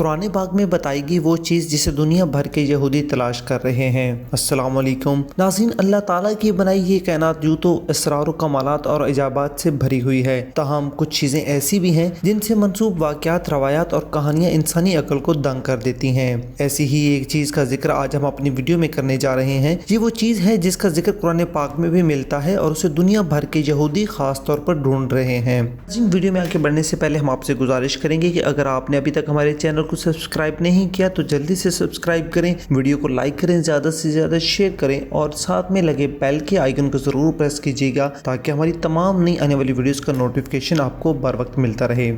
قرآن پاک میں بتائی گئی وہ چیز جسے دنیا بھر کے یہودی تلاش کر رہے ہیں۔ السلام علیکم ناظرین، اللہ تعالیٰ کی بنائی یہ کائنات یوں تو اسرار و کمالات اور عجائبات سے بھری ہوئی ہے، تاہم کچھ چیزیں ایسی بھی ہیں جن سے منسوب واقعات، روایات اور کہانیاں انسانی عقل کو دنگ کر دیتی ہیں۔ ایسی ہی ایک چیز کا ذکر آج ہم اپنی ویڈیو میں کرنے جا رہے ہیں۔ یہ وہ چیز ہے جس کا ذکر قرآن پاک میں بھی ملتا ہے اور اسے دنیا بھر کے یہودی خاص طور پر ڈھونڈ رہے ہیں۔ ویڈیو میں آگے بڑھنے سے پہلے ہم آپ سے گزارش کریں گے کہ اگر آپ نے ابھی تک ہمارے چینل کو سبسکرائب نہیں کیا تو جلدی سے سبسکرائب کریں، ویڈیو کو لائک کریں، زیادہ سے زیادہ شیئر کریں اور ساتھ میں لگے بیل کے آئیکن کو ضرور پریس کیجیے گا تاکہ ہماری تمام نئی آنے والی ویڈیوز کا نوٹیفیکیشن آپ کو بر وقت ملتا رہے۔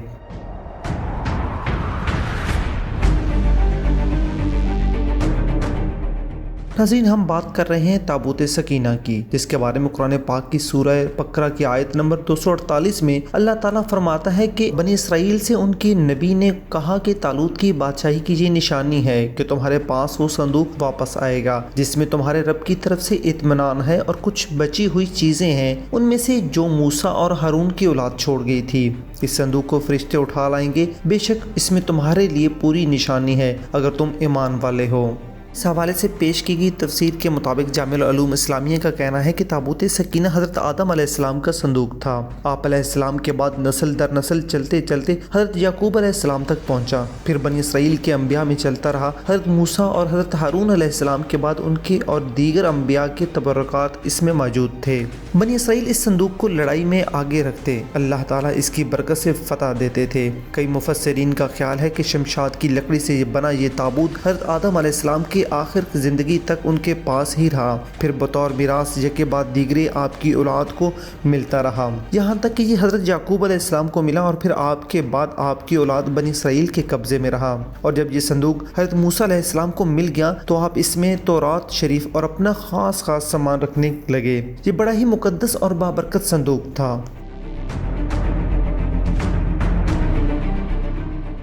ناظرین، ہم بات کر رہے ہیں تابوت سکینہ کی، جس کے بارے میں قرآن پاک کی سورہ بقرہ کی آیت نمبر 248 میں اللہ تعالیٰ فرماتا ہے کہ بنی اسرائیل سے ان کے نبی نے کہا کہ طالوت کی بادشاہی کی یہ نشانی ہے کہ تمہارے پاس وہ صندوق واپس آئے گا جس میں تمہارے رب کی طرف سے اطمینان ہے اور کچھ بچی ہوئی چیزیں ہیں ان میں سے جو موسیٰ اور ہارون کی اولاد چھوڑ گئی تھی۔ اس صندوق کو فرشتے اٹھا لائیں گے، بے شک اس میں تمہارے لیے پوری نشانی ہے اگر تم ایمان والے ہو۔ اس حوالے سے پیش کی گئی تفسیر کے مطابق جامع العلوم اسلامیہ کا کہنا ہے کہ تابوت سکینہ حضرت آدم علیہ السلام کا صندوق تھا۔ آپ علیہ السلام کے بعد نسل در نسل چلتے چلتے حضرت یعقوب علیہ السلام تک پہنچا، پھر بنی اسرائیل کے انبیاء میں چلتا رہا۔ حضرت موسیٰ اور حضرت ہارون علیہ السلام کے بعد ان کے اور دیگر انبیاء کے تبرکات اس میں موجود تھے۔ بنی اسرائیل اس صندوق کو لڑائی میں آگے رکھتے، اللہ تعالیٰ اس کی برکت سے فتح دیتے تھے۔ کئی مفسرین کا خیال ہے کہ شمشاد کی لکڑی سے بنا یہ تابوت حضرت آدم علیہ السلام کے آخر زندگی تک ان کے پاس ہی رہا، پھر بطور میراث یکے بعد دیگرے آپ کی اولاد کو ملتا رہا، یہاں تک کہ یہ حضرت یعقوب علیہ السلام کو ملا اور پھر آپ کے بعد آپ کی اولاد بنی اسرائیل کے قبضے میں رہا۔ اور جب یہ صندوق حضرت موسیٰ علیہ السلام کو مل گیا تو آپ اس میں تورات شریف اور اپنا خاص سامان رکھنے لگے۔ یہ بڑا ہی مقدس اور بابرکت صندوق تھا۔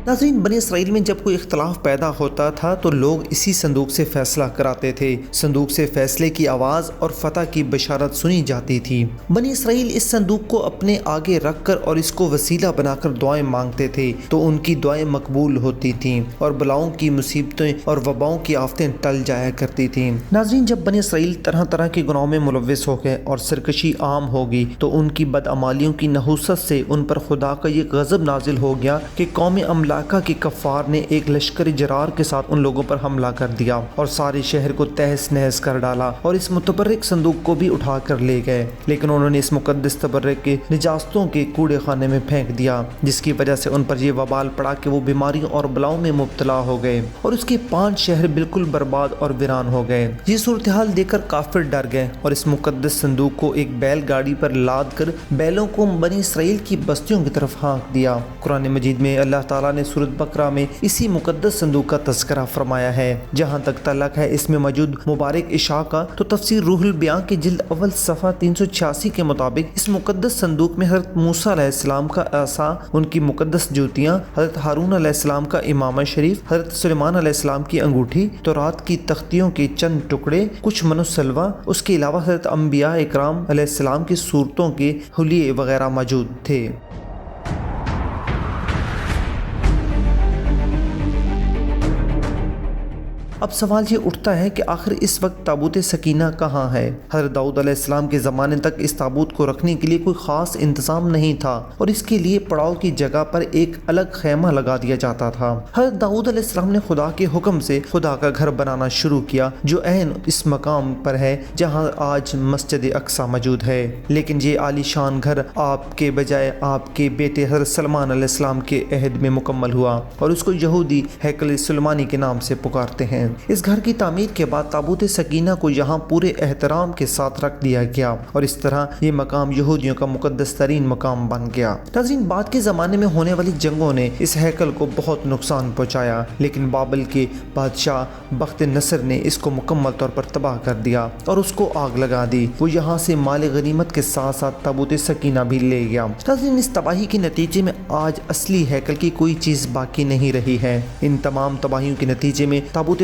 ناظرین، بنی اسرائیل میں جب کوئی اختلاف پیدا ہوتا تھا تو لوگ اسی صندوق سے فیصلہ کراتے تھے۔ صندوق سے فیصلے کی آواز اور فتح کی بشارت سنی جاتی تھی۔ بنی اسرائیل اس صندوق کو اپنے آگے رکھ کر اور اس کو وسیلہ بنا کر دعائیں مانگتے تھے تو ان کی دعائیں مقبول ہوتی تھیں اور بلاؤں کی مصیبتیں اور وباؤں کی آفتیں ٹل جایا کرتی تھیں۔ ناظرین، جب بنی اسرائیل طرح طرح کے گناہوں میں ملوث ہو گئے اور سرکشی عام ہو گئی تو ان کی بدعمالیوں کی نحوست سے ان پر خدا کا یہ غضب نازل ہو گیا کہ قوم املاکہ کے کفار نے ایک لشکر جرار کے ساتھ ان لوگوں پر حملہ کر دیا اور سارے شہر کو تہس نہس کر ڈالا اور اس متبرک صندوق کو بھی اٹھا کر لے گئے، لیکن انہوں نے اس مقدس تبرک کے نجاستوں کے کوڑے خانے میں پھینک دیا، جس کی وجہ سے ان پر یہ وبال پڑا کہ وہ بیماریوں اور بلاؤں میں مبتلا ہو گئے اور اس کے 5 شہر بالکل برباد اور ویران ہو گئے۔ یہ صورتحال دیکھ کر کافر ڈر گئے اور اس مقدس صندوق کو ایک بیل گاڑی پر لاد کر بیلوں کو بنی اسرائیل کی بستیوں کی طرف ہانک دیا۔ قرآن مجید میں اللہ تعالیٰ نے سورۃ بقرہ میں اسی مقدس صندوق کا تذکرہ فرمایا ہے۔ جہاں تک تعلق ہے اس میں موجود مبارک عشاء کا تو تفسیر روح البیان کے جلد اول صفحہ 386 کے مطابق اس مقدس صندوق میں حضرت موسیٰ علیہ السلام کا عصا، ان کی مقدس جوتیاں، حضرت ہارون علیہ السلام کا امامہ شریف، حضرت سلیمان علیہ السلام کی انگوٹھی، تورات کی تختیوں کے چند ٹکڑے، کچھ من السلوہ، اس کے علاوہ حضرت انبیاء اکرام علیہ السلام کی صورتوں کے حلیے وغیرہ موجود تھے۔ اب سوال یہ اٹھتا ہے کہ آخر اس وقت تابوت سکینہ کہاں ہے؟ حضرت داؤد علیہ السلام کے زمانے تک اس تابوت کو رکھنے کے لیے کوئی خاص انتظام نہیں تھا اور اس کے لیے پڑاؤ کی جگہ پر ایک الگ خیمہ لگا دیا جاتا تھا۔ حضرت داؤد علیہ السلام نے خدا کے حکم سے خدا کا گھر بنانا شروع کیا جو عین اس مقام پر ہے جہاں آج مسجد اقصی موجود ہے، لیکن یہ عالی شان گھر آپ کے بجائے آپ کے بیٹے حضرت سلمان علیہ السلام کے عہد میں مکمل ہوا اور اس کو یہودی ہیکل سلیمانی کے نام سے پکارتے ہیں۔ اس گھر کی تعمیر کے بعد تابوت سکینہ کو یہاں پورے احترام کے ساتھ رکھ دیا گیا اور اس طرح یہ مقام یہودیوں کا مقدس ترین مقام بن گیا۔ ناظرین، بعد کے زمانے میں ہونے والی جنگوں نے اس ہیکل کو بہت نقصان پہنچایا، لیکن بابل کے بادشاہ بخت نصر نے اس کو مکمل طور پر تباہ کر دیا اور اس کو آگ لگا دی۔ وہ یہاں سے مال غنیمت کے ساتھ ساتھ تابوت سکینہ بھی لے گیا۔ ناظرین، اس تباہی کے نتیجے میں آج اصلی ہیکل کی کوئی چیز باقی نہیں رہی ہے۔ ان تمام تباہیوں کے نتیجے میں تابوت